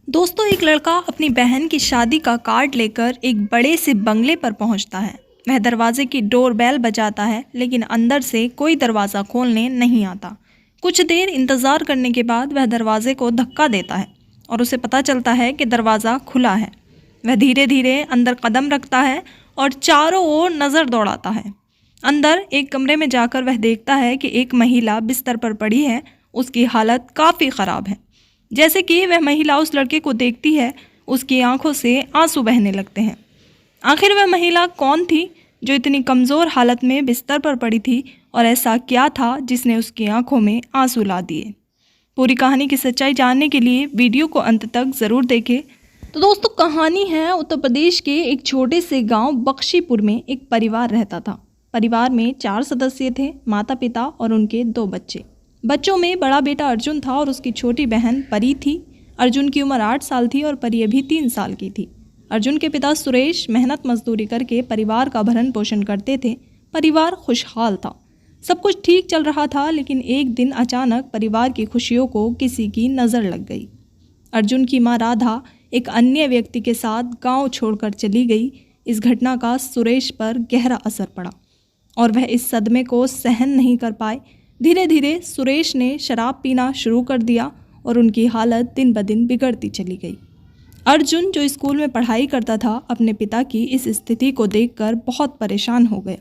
दोस्तों, एक लड़का अपनी बहन की शादी का कार्ड लेकर एक बड़े से बंगले पर पहुंचता है। वह दरवाजे की डोर बेल बजाता है, लेकिन अंदर से कोई दरवाज़ा खोलने नहीं आता। कुछ देर इंतज़ार करने के बाद वह दरवाजे को धक्का देता है और उसे पता चलता है कि दरवाज़ा खुला है। वह धीरे धीरे अंदर कदम रखता है और चारों ओर नज़र दौड़ाता है। अंदर एक कमरे में जाकर वह देखता है कि एक महिला बिस्तर पर पड़ी है। उसकी हालत काफ़ी ख़राब है। जैसे कि वह महिला उस लड़के को देखती है, उसकी आंखों से आंसू बहने लगते हैं। आखिर वह महिला कौन थी जो इतनी कमज़ोर हालत में बिस्तर पर पड़ी थी, और ऐसा क्या था जिसने उसकी आंखों में आंसू ला दिए? पूरी कहानी की सच्चाई जानने के लिए वीडियो को अंत तक ज़रूर देखें। तो दोस्तों, कहानी है उत्तर प्रदेश के एक छोटे से गांव बख्शीपुर में एक परिवार रहता था। परिवार में 4 सदस्य थे, माता पिता और उनके 2 बच्चे। बच्चों में बड़ा बेटा अर्जुन था और उसकी छोटी बहन परी थी। अर्जुन की उम्र 8 साल थी और परी अभी 3 साल की थी। अर्जुन के पिता सुरेश मेहनत मजदूरी करके परिवार का भरण पोषण करते थे। परिवार खुशहाल था, सब कुछ ठीक चल रहा था। लेकिन एक दिन अचानक परिवार की खुशियों को किसी की नज़र लग गई। अर्जुन की मां राधा एक अन्य व्यक्ति के साथ गांव छोड़कर चली गई। इस घटना का सुरेश पर गहरा असर पड़ा और वह इस सदमे को सहन नहीं कर पाए। धीरे धीरे सुरेश ने शराब पीना शुरू कर दिया और उनकी हालत दिन ब दिन बिगड़ती चली गई। अर्जुन, जो स्कूल में पढ़ाई करता था, अपने पिता की इस स्थिति को देखकर बहुत परेशान हो गया।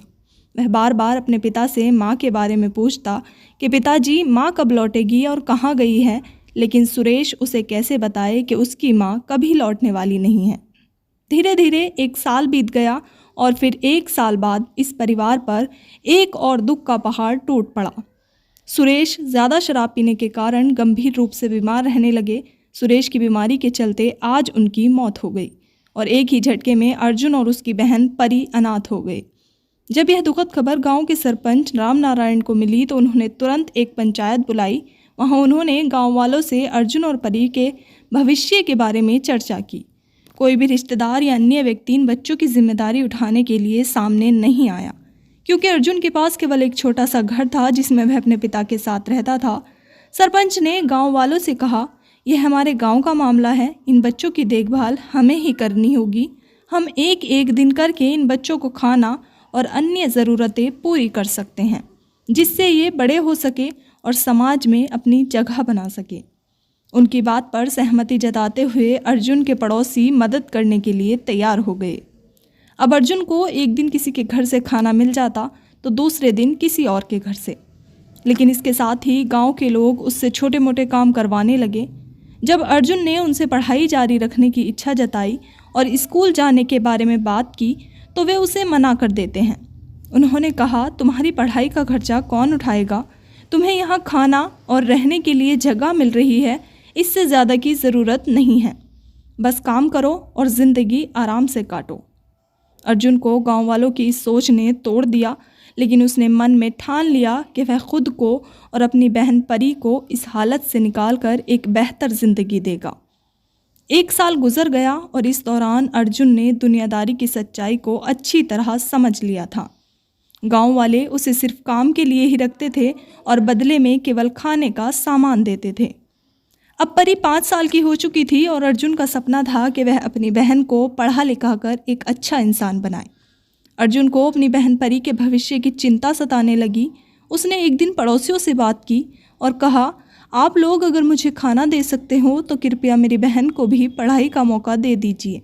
वह बार बार अपने पिता से माँ के बारे में पूछता कि पिताजी, माँ कब लौटेगी और कहाँ गई है। लेकिन सुरेश उसे कैसे बताए कि उसकी माँ कभी लौटने वाली नहीं है। धीरे धीरे 1 साल बीत गया और फिर 1 साल बाद इस परिवार पर एक और दुख का पहाड़ टूट पड़ा। सुरेश ज़्यादा शराब पीने के कारण गंभीर रूप से बीमार रहने लगे। सुरेश की बीमारी के चलते आज उनकी मौत हो गई और एक ही झटके में अर्जुन और उसकी बहन परी अनाथ हो गए। जब यह दुखद खबर गांव के सरपंच राम नारायण को मिली तो उन्होंने तुरंत एक पंचायत बुलाई। वहां उन्होंने गांव वालों से अर्जुन और परी के भविष्य के बारे में चर्चा की। कोई भी रिश्तेदार या अन्य व्यक्ति इन बच्चों की जिम्मेदारी उठाने के लिए सामने नहीं आया, क्योंकि अर्जुन के पास केवल एक छोटा सा घर था जिसमें वह अपने पिता के साथ रहता था। सरपंच ने गांव वालों से कहा, यह हमारे गांव का मामला है, इन बच्चों की देखभाल हमें ही करनी होगी। हम एक एक दिन करके इन बच्चों को खाना और अन्य ज़रूरतें पूरी कर सकते हैं, जिससे ये बड़े हो सके और समाज में अपनी जगह बना सके। उनकी बात पर सहमति जताते हुए अर्जुन के पड़ोसी मदद करने के लिए तैयार हो गए। अब अर्जुन को एक दिन किसी के घर से खाना मिल जाता तो दूसरे दिन किसी और के घर से। लेकिन इसके साथ ही गांव के लोग उससे छोटे मोटे काम करवाने लगे। जब अर्जुन ने उनसे पढ़ाई जारी रखने की इच्छा जताई और स्कूल जाने के बारे में बात की तो वे उसे मना कर देते हैं। उन्होंने कहा, तुम्हारी पढ़ाई का खर्चा कौन उठाएगा? तुम्हें यहाँ खाना और रहने के लिए जगह मिल रही है, इससे ज़्यादा की ज़रूरत नहीं है। बस काम करो और ज़िंदगी आराम से काटो। अर्जुन को गांव वालों की इस सोच ने तोड़ दिया, लेकिन उसने मन में ठान लिया कि वह खुद को और अपनी बहन परी को इस हालत से निकालकर एक बेहतर ज़िंदगी देगा। 1 साल गुजर गया और इस दौरान अर्जुन ने दुनियादारी की सच्चाई को अच्छी तरह समझ लिया था। गांव वाले उसे सिर्फ काम के लिए ही रखते थे और बदले में केवल खाने का सामान देते थे। अब परी 5 साल की हो चुकी थी और अर्जुन का सपना था कि वह अपनी बहन को पढ़ा लिखा कर एक अच्छा इंसान बनाए। अर्जुन को अपनी बहन परी के भविष्य की चिंता सताने लगी। उसने एक दिन पड़ोसियों से बात की और कहा, आप लोग अगर मुझे खाना दे सकते हो तो कृपया मेरी बहन को भी पढ़ाई का मौका दे दीजिए।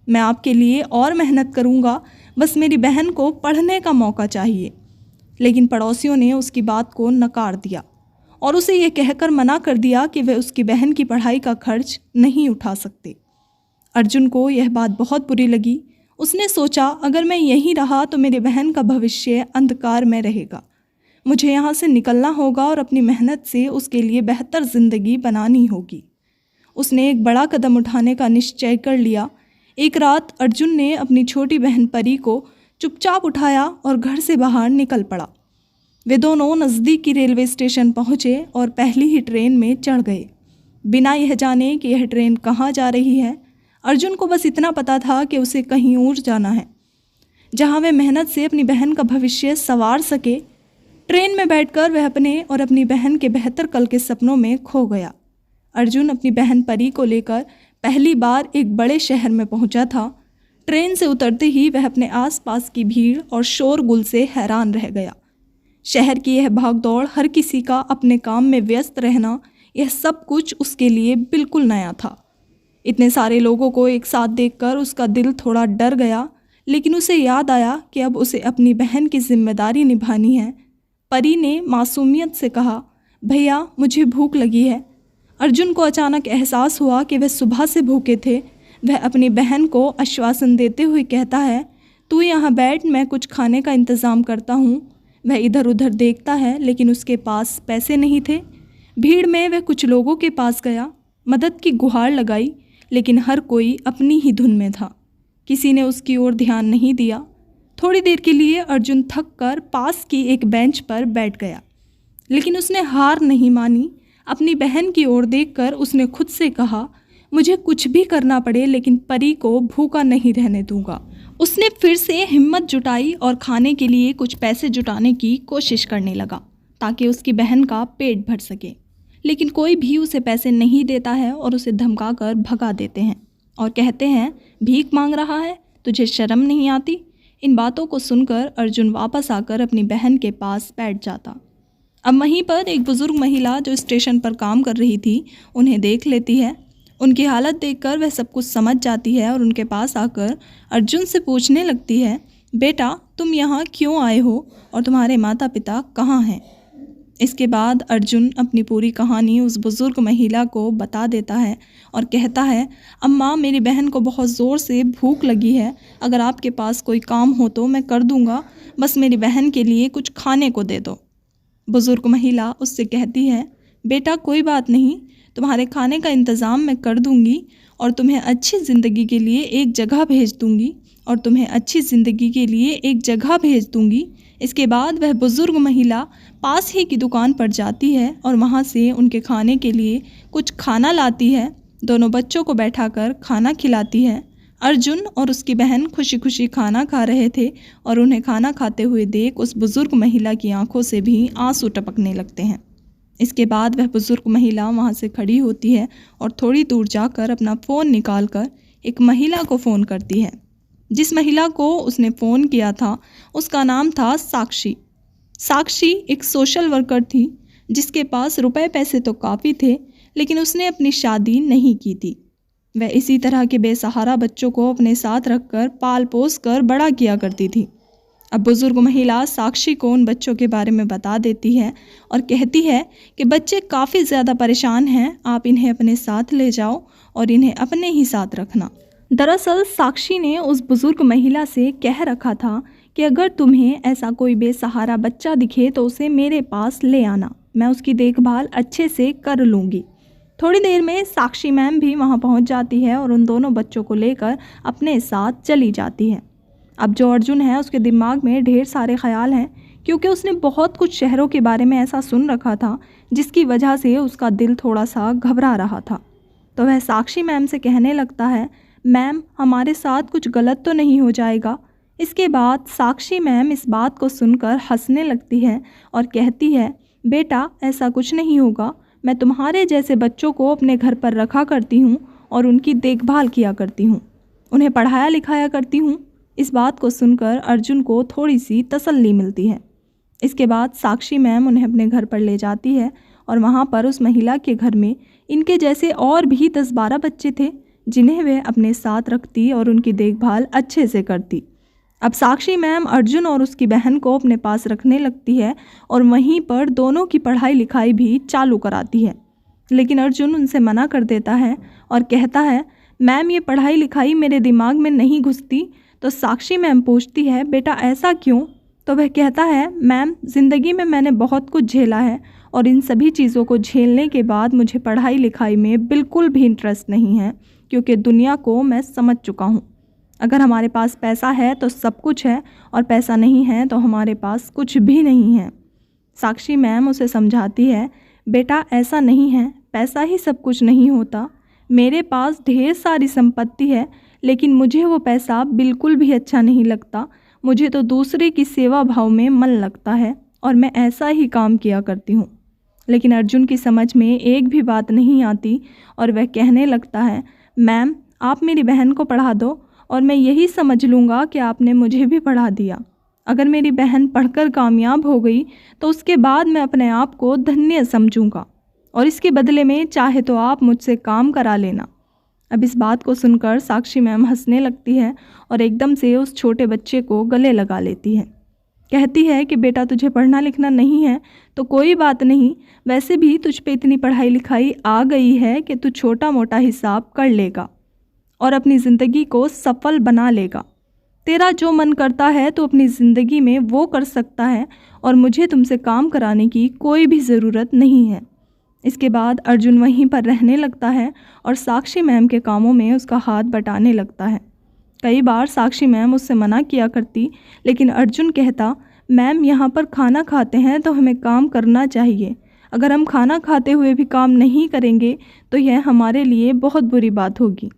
मैं आपके लिए और मेहनत करूँगा, बस मेरी बहन को पढ़ने का मौका चाहिए। लेकिन पड़ोसियों ने उसकी बात को नकार दिया और उसे ये कहकर मना कर दिया कि वे उसकी बहन की पढ़ाई का खर्च नहीं उठा सकते। अर्जुन को यह बात बहुत बुरी लगी। उसने सोचा, अगर मैं यहीं रहा तो मेरी बहन का भविष्य अंधकार में रहेगा। मुझे यहाँ से निकलना होगा और अपनी मेहनत से उसके लिए बेहतर ज़िंदगी बनानी होगी। उसने एक बड़ा कदम उठाने का निश्चय कर लिया। एक रात अर्जुन ने अपनी छोटी बहन परी को चुपचाप उठाया और घर से बाहर निकल पड़ा। वे दोनों नज़दीकी रेलवे स्टेशन पहुँचे और पहली ही ट्रेन में चढ़ गए, बिना यह जाने कि यह ट्रेन कहाँ जा रही है। अर्जुन को बस इतना पता था कि उसे कहीं और जाना है, जहाँ वह मेहनत से अपनी बहन का भविष्य संवार सके। ट्रेन में बैठकर वह अपने और अपनी बहन के बेहतर कल के सपनों में खो गया। अर्जुन अपनी बहन परी को लेकर पहली बार एक बड़े शहर में पहुंचा था। ट्रेन से उतरते ही वह अपने आसपास की भीड़ और शोरगुल से हैरान रह गया। शहर की यह भागदौड़, हर किसी का अपने काम में व्यस्त रहना, यह सब कुछ उसके लिए बिल्कुल नया था। इतने सारे लोगों को एक साथ देखकर उसका दिल थोड़ा डर गया, लेकिन उसे याद आया कि अब उसे अपनी बहन की जिम्मेदारी निभानी है। परी ने मासूमियत से कहा, भैया मुझे भूख लगी है। अर्जुन को अचानक एहसास हुआ कि वह सुबह से भूखे थे। वह अपनी बहन को आश्वासन देते हुए कहता है, तू यहाँ बैठ, मैं कुछ खाने का इंतज़ाम करता हूँ। वह इधर उधर देखता है, लेकिन उसके पास पैसे नहीं थे। भीड़ में वह कुछ लोगों के पास गया, मदद की गुहार लगाई, लेकिन हर कोई अपनी ही धुन में था। किसी ने उसकी ओर ध्यान नहीं दिया। थोड़ी देर के लिए अर्जुन थक कर पास की एक बेंच पर बैठ गया, लेकिन उसने हार नहीं मानी। अपनी बहन की ओर देखकर उसने खुद से कहा, मुझे कुछ भी करना पड़े, लेकिन परी को भूखा नहीं रहने दूंगा। उसने फिर से हिम्मत जुटाई और खाने के लिए कुछ पैसे जुटाने की कोशिश करने लगा ताकि उसकी बहन का पेट भर सके, लेकिन कोई भी उसे पैसे नहीं देता है और उसे धमकाकर भगा देते हैं और कहते हैं, भीख मांग रहा है, तुझे शर्म नहीं आती। इन बातों को सुनकर अर्जुन वापस आकर अपनी बहन के पास बैठ जाता। अब वहीं पर एक बुज़ुर्ग महिला जो स्टेशन पर काम कर रही थी, उन्हें देख लेती है। उनकी हालत देखकर वह सब कुछ समझ जाती है और उनके पास आकर अर्जुन से पूछने लगती है, बेटा तुम यहाँ क्यों आए हो और तुम्हारे माता पिता कहाँ हैं? इसके बाद अर्जुन अपनी पूरी कहानी उस बुज़ुर्ग महिला को बता देता है और कहता है, अम्मा मेरी बहन को बहुत ज़ोर से भूख लगी है, अगर आपके पास कोई काम हो तो मैं कर दूँगा, बस मेरी बहन के लिए कुछ खाने को दे दो। बुज़ुर्ग महिला उससे कहती है, बेटा कोई बात नहीं, तुम्हारे खाने का इंतज़ाम मैं कर दूंगी और तुम्हें अच्छी ज़िंदगी के लिए एक जगह भेज दूंगी इसके बाद वह बुज़ुर्ग महिला पास ही की दुकान पर जाती है और वहाँ से उनके खाने के लिए कुछ खाना लाती है। दोनों बच्चों को बैठाकर खाना खिलाती है। अर्जुन और उसकी बहन खुशी खुशी खाना खा रहे थे और उन्हें खाना खाते हुए देख उस बुज़ुर्ग महिला की आंखों से भी आंसू टपकने लगते हैं। इसके बाद वह बुज़ुर्ग महिला वहाँ से खड़ी होती है और थोड़ी दूर जाकर अपना फ़ोन निकालकर एक महिला को फ़ोन करती है। जिस महिला को उसने फ़ोन किया था उसका नाम था साक्षी। साक्षी एक सोशल वर्कर थी जिसके पास रुपए पैसे तो काफ़ी थे, लेकिन उसने अपनी शादी नहीं की थी। वह इसी तरह के बेसहारा बच्चों को अपने साथ रखकर पाल पोस कर बड़ा किया करती थी। अब बुज़ुर्ग महिला साक्षी को उन बच्चों के बारे में बता देती है और कहती है कि बच्चे काफ़ी ज़्यादा परेशान हैं, आप इन्हें अपने साथ ले जाओ और इन्हें अपने ही साथ रखना। दरअसल साक्षी ने उस बुज़ुर्ग महिला से कह रखा था कि अगर तुम्हें ऐसा कोई बेसहारा बच्चा दिखे तो उसे मेरे पास ले आना, मैं उसकी देखभाल अच्छे से कर लूँगी। थोड़ी देर में साक्षी मैम भी वहाँ पहुँच जाती है और उन दोनों बच्चों को लेकर अपने साथ चली जाती है। अब जो अर्जुन है उसके दिमाग में ढेर सारे ख्याल हैं, क्योंकि उसने बहुत कुछ शहरों के बारे में ऐसा सुन रखा था जिसकी वजह से उसका दिल थोड़ा सा घबरा रहा था। तो वह साक्षी मैम से कहने लगता है, मैम हमारे साथ कुछ गलत तो नहीं हो जाएगा? इसके बाद साक्षी मैम इस बात को सुनकर हंसने लगती है और कहती है, बेटा ऐसा कुछ नहीं होगा, मैं तुम्हारे जैसे बच्चों को अपने घर पर रखा करती हूँ और उनकी देखभाल किया करती हूँ, उन्हें पढ़ाया लिखाया करती हूँ। इस बात को सुनकर अर्जुन को थोड़ी सी तसल्ली मिलती है। इसके बाद साक्षी मैम उन्हें अपने घर पर ले जाती है और वहाँ पर उस महिला के घर में इनके जैसे और भी 10-12 बच्चे थे जिन्हें वे अपने साथ रखती और उनकी देखभाल अच्छे से करती। अब साक्षी मैम अर्जुन और उसकी बहन को अपने पास रखने लगती है और वहीं पर दोनों की पढ़ाई लिखाई भी चालू कराती है, लेकिन अर्जुन उनसे मना कर देता है और कहता है, मैम ये पढ़ाई लिखाई मेरे दिमाग में नहीं घुसती। तो साक्षी मैम पूछती है, बेटा ऐसा क्यों? तो वह कहता है, मैम ज़िंदगी में मैंने बहुत कुछ झेला है और इन सभी चीज़ों को झेलने के बाद मुझे पढ़ाई लिखाई में बिल्कुल भी इंटरेस्ट नहीं है, क्योंकि दुनिया को मैं समझ चुका हूँ। अगर हमारे पास पैसा है तो सब कुछ है और पैसा नहीं है तो हमारे पास कुछ भी नहीं है। साक्षी मैम उसे समझाती है, बेटा ऐसा नहीं है, पैसा ही सब कुछ नहीं होता। मेरे पास ढेर सारी संपत्ति है, लेकिन मुझे वो पैसा बिल्कुल भी अच्छा नहीं लगता। मुझे तो दूसरे की सेवा भाव में मन लगता है और मैं ऐसा ही काम किया करती हूँ। लेकिन अर्जुन की समझ में एक भी बात नहीं आती और वह कहने लगता है, मैम, आप मेरी बहन को पढ़ा दो और मैं यही समझ लूँगा कि आपने मुझे भी पढ़ा दिया। अगर मेरी बहन पढ़कर कामयाब हो गई तो उसके बाद मैं अपने आप को धन्य समझूंगा और इसके बदले में चाहे तो आप मुझसे काम करा लेना। अब इस बात को सुनकर साक्षी मैम हंसने लगती है और एकदम से उस छोटे बच्चे को गले लगा लेती है। कहती है कि बेटा, तुझे पढ़ना लिखना नहीं है तो कोई बात नहीं, वैसे भी तुझ पे इतनी पढ़ाई लिखाई आ गई है कि तू छोटा मोटा हिसाब कर लेगा और अपनी ज़िंदगी को सफल बना लेगा। तेरा जो मन करता है तो अपनी ज़िंदगी में वो कर सकता है और मुझे तुमसे काम कराने की कोई भी ज़रूरत नहीं है। इसके बाद अर्जुन वहीं पर रहने लगता है और साक्षी मैम के कामों में उसका हाथ बटाने लगता है। कई बार साक्षी मैम उससे मना किया करती, लेकिन अर्जुन कहता, मैम यहाँ पर खाना खाते हैं तो हमें काम करना चाहिए। अगर हम खाना खाते हुए भी काम नहीं करेंगे तो यह हमारे लिए बहुत बुरी बात होगी,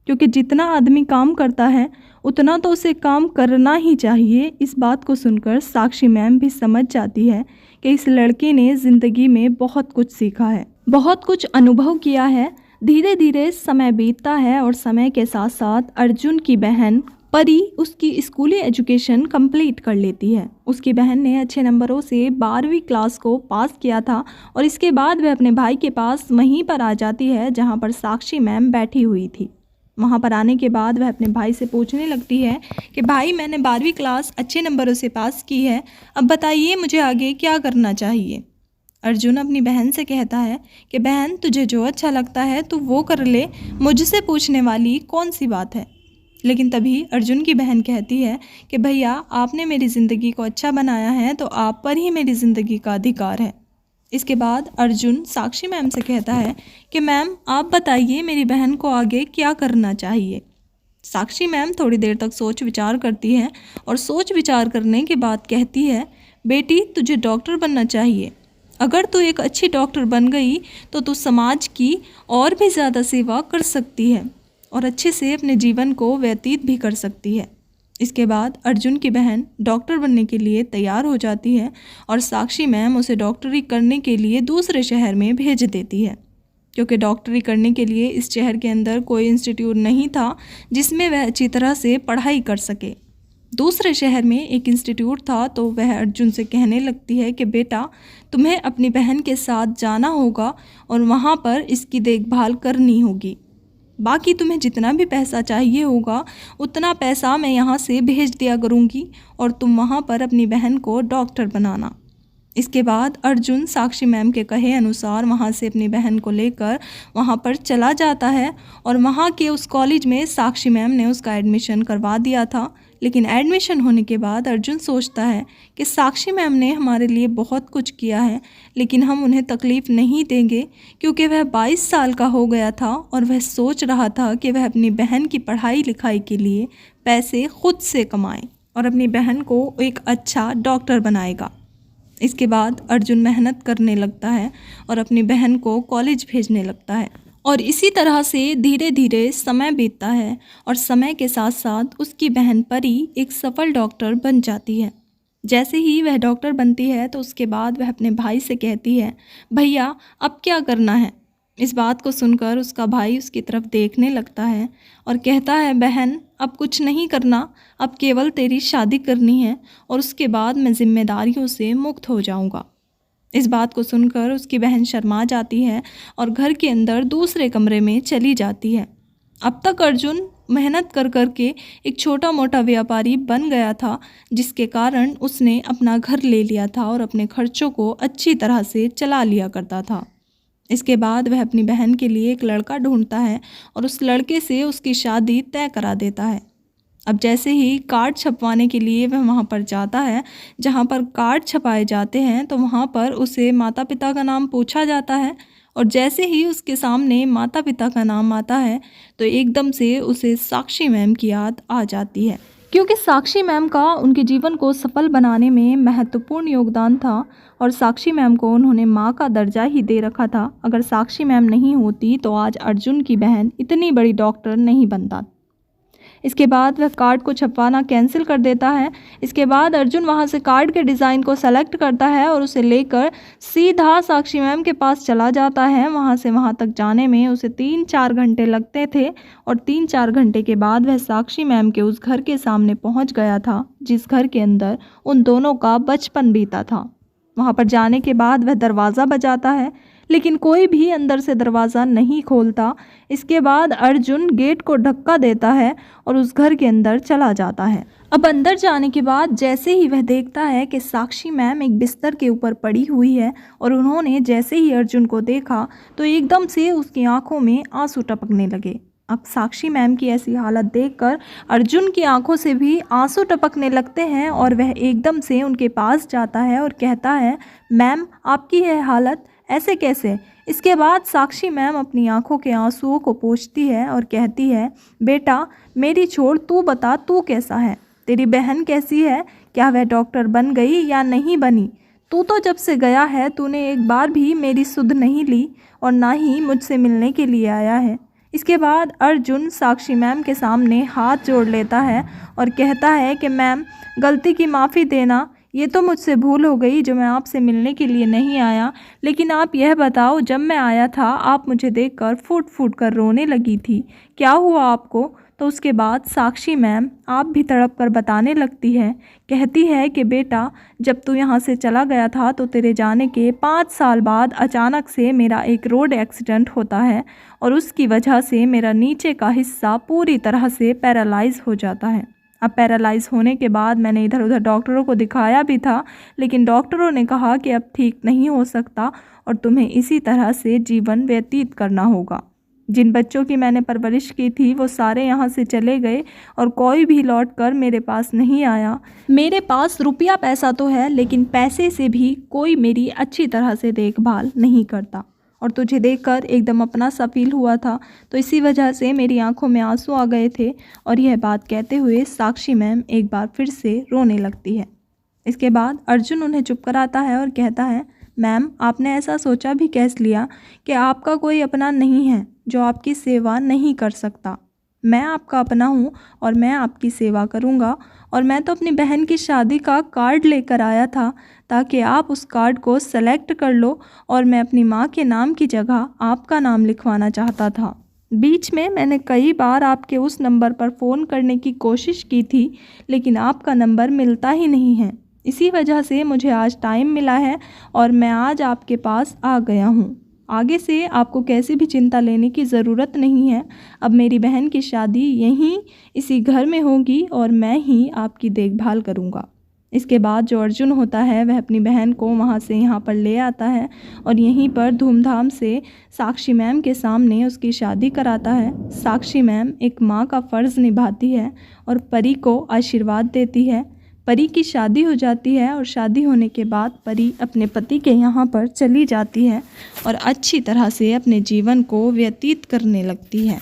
क्योंकि जितना आदमी काम करता है उतना तो उसे काम करना ही चाहिए। इस बात को सुनकर साक्षी मैम भी समझ जाती है कि इस लड़के ने ज़िंदगी में बहुत कुछ सीखा है, बहुत कुछ अनुभव किया है। धीरे धीरे समय बीतता है और समय के साथ साथ अर्जुन की बहन परी उसकी स्कूली एजुकेशन कंप्लीट कर लेती है। उसकी बहन ने अच्छे नंबरों से 12वीं क्लास को पास किया था और इसके बाद वह अपने भाई के पास वहीं पर आ जाती है जहाँ पर साक्षी मैम बैठी हुई थी। वहाँ पर आने के बाद वह अपने भाई से पूछने लगती है कि भाई, मैंने 12वीं क्लास अच्छे नंबरों से पास की है, अब बताइए मुझे आगे क्या करना चाहिए। अर्जुन अपनी बहन से कहता है कि बहन, तुझे जो अच्छा लगता है तू वो कर ले, मुझसे पूछने वाली कौन सी बात है। लेकिन तभी अर्जुन की बहन कहती है कि भैया, आपने मेरी ज़िंदगी को अच्छा बनाया है तो आप पर ही मेरी ज़िंदगी का अधिकार है। इसके बाद अर्जुन साक्षी मैम से कहता है कि मैम, आप बताइए मेरी बहन को आगे क्या करना चाहिए। साक्षी मैम थोड़ी देर तक सोच विचार करती है और सोच विचार करने के बाद कहती है, बेटी, तुझे डॉक्टर बनना चाहिए। अगर तू एक अच्छी डॉक्टर बन गई तो तू समाज की और भी ज़्यादा सेवा कर सकती है और अच्छे से अपने जीवन को व्यतीत भी कर सकती है। इसके बाद अर्जुन की बहन डॉक्टर बनने के लिए तैयार हो जाती है और साक्षी मैम उसे डॉक्टरी करने के लिए दूसरे शहर में भेज देती है, क्योंकि डॉक्टरी करने के लिए इस शहर के अंदर कोई इंस्टीट्यूट नहीं था जिसमें वह अच्छी तरह से पढ़ाई कर सके। दूसरे शहर में एक इंस्टीट्यूट था तो वह अर्जुन से कहने लगती है कि बेटा, तुम्हें अपनी बहन के साथ जाना होगा और वहाँ पर इसकी देखभाल करनी होगी। बाकी तुम्हें जितना भी पैसा चाहिए होगा उतना पैसा मैं यहाँ से भेज दिया करूँगी और तुम वहाँ पर अपनी बहन को डॉक्टर बनाना। इसके बाद अर्जुन साक्षी मैम के कहे अनुसार वहाँ से अपनी बहन को लेकर वहाँ पर चला जाता है और वहाँ के उस कॉलेज में साक्षी मैम ने उसका एडमिशन करवा दिया था। लेकिन एडमिशन होने के बाद अर्जुन सोचता है कि साक्षी मैम ने हमारे लिए बहुत कुछ किया है, लेकिन हम उन्हें तकलीफ़ नहीं देंगे, क्योंकि वह 22 साल का हो गया था और वह सोच रहा था कि वह अपनी बहन की पढ़ाई लिखाई के लिए पैसे खुद से कमाए और अपनी बहन को एक अच्छा डॉक्टर बनाएगा। इसके बाद अर्जुन मेहनत करने लगता है और अपनी बहन को कॉलेज भेजने लगता है और इसी तरह से धीरे धीरे समय बीतता है और समय के साथ साथ उसकी बहन परी एक सफल डॉक्टर बन जाती है। जैसे ही वह डॉक्टर बनती है तो उसके बाद वह अपने भाई से कहती है, भैया, अब क्या करना है। इस बात को सुनकर उसका भाई उसकी तरफ देखने लगता है और कहता है, बहन, अब कुछ नहीं करना, अब केवल तेरी शादी करनी है और उसके बाद मैं जिम्मेदारियों से मुक्त हो जाऊंगा। इस बात को सुनकर उसकी बहन शर्मा जाती है और घर के अंदर दूसरे कमरे में चली जाती है। अब तक अर्जुन मेहनत कर कर के एक छोटा मोटा व्यापारी बन गया था, जिसके कारण उसने अपना घर ले लिया था और अपने खर्चों को अच्छी तरह से चला लिया करता था। इसके बाद वह अपनी बहन के लिए एक लड़का ढूंढता है और उस लड़के से उसकी शादी तय करा देता है। अब जैसे ही कार्ड छपवाने के लिए वह वहाँ पर जाता है जहाँ पर कार्ड छपाए जाते हैं, तो वहाँ पर उसे माता पिता का नाम पूछा जाता है और जैसे ही उसके सामने माता पिता का नाम आता है तो एकदम से उसे साक्षी मैम की याद आ जाती है, क्योंकि साक्षी मैम का उनके जीवन को सफल बनाने में महत्वपूर्ण योगदान था और साक्षी मैम को उन्होंने माँ का दर्जा ही दे रखा था। अगर साक्षी मैम नहीं होती तो आज अर्जुन की बहन इतनी बड़ी डॉक्टर नहीं बनता। इसके बाद वह कार्ड को छपवाना कैंसिल कर देता है। इसके बाद अर्जुन वहाँ से कार्ड के डिज़ाइन को सेलेक्ट करता है और उसे लेकर सीधा साक्षी मैम के पास चला जाता है। वहाँ से वहाँ तक जाने में उसे 3-4 घंटे लगते थे और 3-4 घंटे के बाद वह साक्षी मैम के उस घर के सामने पहुँच गया था जिस घर के अंदर उन दोनों का बचपन बीता था। वहाँ पर जाने के बाद वह दरवाज़ा बजाता है लेकिन कोई भी अंदर से दरवाज़ा नहीं खोलता। इसके बाद अर्जुन गेट को धक्का देता है और उस घर के अंदर चला जाता है। अब अंदर जाने के बाद जैसे ही वह देखता है कि साक्षी मैम एक बिस्तर के ऊपर पड़ी हुई है और उन्होंने जैसे ही अर्जुन को देखा तो एकदम से उसकी आंखों में आंसू टपकने लगे। अब साक्षी मैम की ऐसी हालत देखकर अर्जुन की आंखों से भी आंसू टपकने लगते हैं और वह एकदम से उनके पास जाता है और कहता है, मैम आपकी यह हालत ऐसे कैसे? इसके बाद साक्षी मैम अपनी आंखों के आंसुओं को पोंछती है और कहती है, बेटा मेरी छोड़, तू बता तू कैसा है? तेरी बहन कैसी है? क्या वह डॉक्टर बन गई या नहीं बनी? तू तो जब से गया है तूने एक बार भी मेरी सुध नहीं ली और ना ही मुझसे मिलने के लिए आया है। इसके बाद अर्जुन साक्षी मैम के सामने हाथ जोड़ लेता है और कहता है कि मैम गलती की माफ़ी देना, ये तो मुझसे भूल हो गई जो मैं आपसे मिलने के लिए नहीं आया। लेकिन आप यह बताओ, जब मैं आया था आप मुझे देखकर फूट फूट कर रोने लगी थी, क्या हुआ आपको? तो उसके बाद साक्षी मैम आप भी तड़प कर बताने लगती है। कहती है कि बेटा जब तू यहाँ से चला गया था तो तेरे जाने के 5 साल बाद अचानक से मेरा एक रोड एक्सीडेंट होता है और उसकी वजह से मेरा नीचे का हिस्सा पूरी तरह से पैरालाइज हो जाता है। अब पैरालाइज होने के बाद मैंने इधर उधर डॉक्टरों को दिखाया भी था लेकिन डॉक्टरों ने कहा कि अब ठीक नहीं हो सकता और तुम्हें इसी तरह से जीवन व्यतीत करना होगा। जिन बच्चों की मैंने परवरिश की थी वो सारे यहाँ से चले गए और कोई भी लौट कर मेरे पास नहीं आया। मेरे पास रुपया पैसा तो है लेकिन पैसे से भी कोई मेरी अच्छी तरह से देखभाल नहीं करता और तुझे देखकर एकदम अपना सा फील हुआ था, तो इसी वजह से मेरी आंखों में आंसू आ गए थे। और यह बात कहते हुए साक्षी मैम एक बार फिर से रोने लगती है। इसके बाद अर्जुन उन्हें चुप कराता है और कहता है, मैम आपने ऐसा सोचा भी कैसे लिया कि आपका कोई अपना नहीं है जो आपकी सेवा नहीं कर सकता? मैं आपका अपना हूँ और मैं आपकी सेवा करूँगा और मैं तो अपनी बहन की शादी का कार्ड लेकर आया था ताकि आप उस कार्ड को सेलेक्ट कर लो और मैं अपनी माँ के नाम की जगह आपका नाम लिखवाना चाहता था। बीच में मैंने कई बार आपके उस नंबर पर फ़ोन करने की कोशिश की थी लेकिन आपका नंबर मिलता ही नहीं है। इसी वजह से मुझे आज टाइम मिला है और मैं आज आपके पास आ गया हूँ। आगे से आपको कैसी भी चिंता लेने की ज़रूरत नहीं है। अब मेरी बहन की शादी यहीं इसी घर में होगी और मैं ही आपकी देखभाल करूँगा। इसके बाद जो अर्जुन होता है वह अपनी बहन को वहाँ से यहाँ पर ले आता है और यहीं पर धूमधाम से साक्षी मैम के सामने उसकी शादी कराता है। साक्षी मैम एक माँ का फ़र्ज़ निभाती है और परी को आशीर्वाद देती है। परी की शादी हो जाती है और शादी होने के बाद परी अपने पति के यहाँ पर चली जाती है और अच्छी तरह से अपने जीवन को व्यतीत करने लगती है।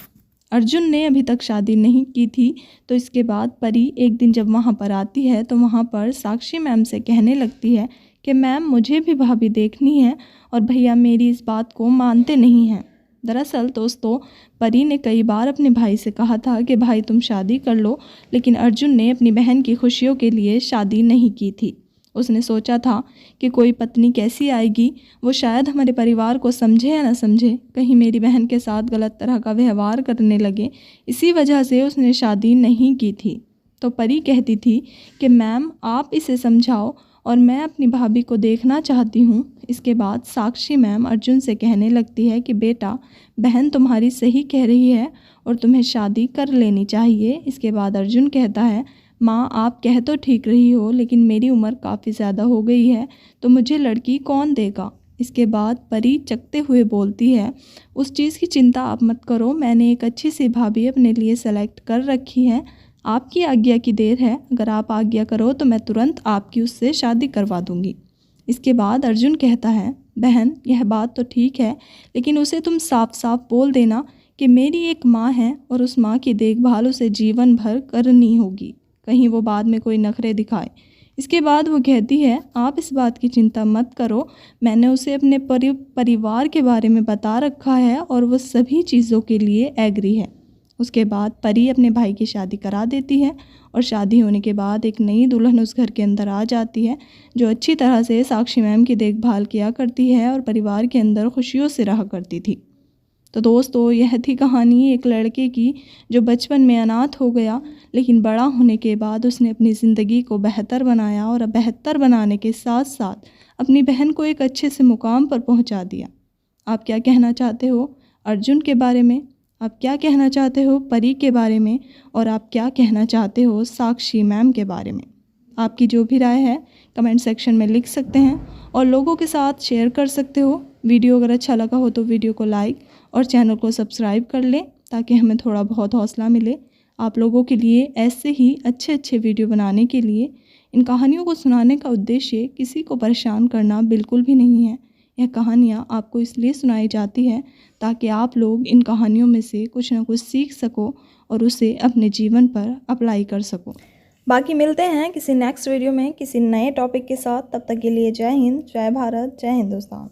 अर्जुन ने अभी तक शादी नहीं की थी, तो इसके बाद परी एक दिन जब वहाँ पर आती है तो वहाँ पर साक्षी मैम से कहने लगती है कि मैम मुझे भी भाभी देखनी है और भैया मेरी इस बात को मानते नहीं हैं। दरअसल दोस्तों, परी ने कई बार अपने भाई से कहा था कि भाई तुम शादी कर लो, लेकिन अर्जुन ने अपनी बहन की खुशियों के लिए शादी नहीं की थी। उसने सोचा था कि कोई पत्नी कैसी आएगी, वो शायद हमारे परिवार को समझे या ना समझे, कहीं मेरी बहन के साथ गलत तरह का व्यवहार करने लगे, इसी वजह से उसने शादी नहीं की थी। तो परी कहती थी कि मैम आप इसे समझाओ और मैं अपनी भाभी को देखना चाहती हूँ। इसके बाद साक्षी मैम अर्जुन से कहने लगती है कि बेटा बहन तुम्हारी सही कह रही है और तुम्हें शादी कर लेनी चाहिए। इसके बाद अर्जुन कहता है, माँ आप कह तो ठीक रही हो लेकिन मेरी उम्र काफ़ी ज़्यादा हो गई है, तो मुझे लड़की कौन देगा? इसके बाद परी चकते हुए बोलती है, उस चीज़ की चिंता आप मत करो, मैंने एक अच्छी सी भाभी अपने लिए सेलेक्ट कर रखी है। आपकी आज्ञा की देर है, अगर आप आज्ञा करो तो मैं तुरंत आपकी उससे शादी करवा दूंगी। इसके बाद अर्जुन कहता है, बहन यह बात तो ठीक है लेकिन उसे तुम साफ साफ बोल देना कि मेरी एक माँ है और उस माँ की देखभाल उसे जीवन भर करनी होगी, कहीं वो बाद में कोई नखरे दिखाए। इसके बाद वो कहती है, आप इस बात की चिंता मत करो, मैंने उसे अपने परिवार के बारे में बता रखा है और वो सभी चीज़ों के लिए एग्री है। उसके बाद परी अपने भाई की शादी करा देती है और शादी होने के बाद एक नई दुल्हन उस घर के अंदर आ जाती है जो अच्छी तरह से साक्षी मैम की देखभाल किया करती है और परिवार के अंदर खुशियों से रहा करती थी। तो दोस्तों, यह थी कहानी एक लड़के की जो बचपन में अनाथ हो गया, लेकिन बड़ा होने के बाद उसने अपनी ज़िंदगी को बेहतर बनाया और बेहतर बनाने के साथ साथ अपनी बहन को एक अच्छे से मुकाम पर पहुंचा दिया। आप क्या कहना चाहते हो अर्जुन के बारे में? आप क्या कहना चाहते हो परी के बारे में? और आप क्या कहना चाहते हो साक्षी मैम के बारे में? आपकी जो भी राय है कमेंट सेक्शन में लिख सकते हैं और लोगों के साथ शेयर कर सकते हो। वीडियो अगर अच्छा लगा हो तो वीडियो को लाइक और चैनल को सब्सक्राइब कर लें ताकि हमें थोड़ा बहुत हौसला मिले आप लोगों के लिए ऐसे ही अच्छे अच्छे वीडियो बनाने के लिए। इन कहानियों को सुनाने का उद्देश्य किसी को परेशान करना बिल्कुल भी नहीं है। यह कहानियाँ आपको इसलिए सुनाई जाती है ताकि आप लोग इन कहानियों में से कुछ ना कुछ सीख सको और उसे अपने जीवन पर अप्लाई कर सको। बाकी मिलते हैं किसी नेक्स्ट वीडियो में किसी नए टॉपिक के साथ। तब तक के लिए जय हिंद, जय भारत, जय हिंदुस्तान।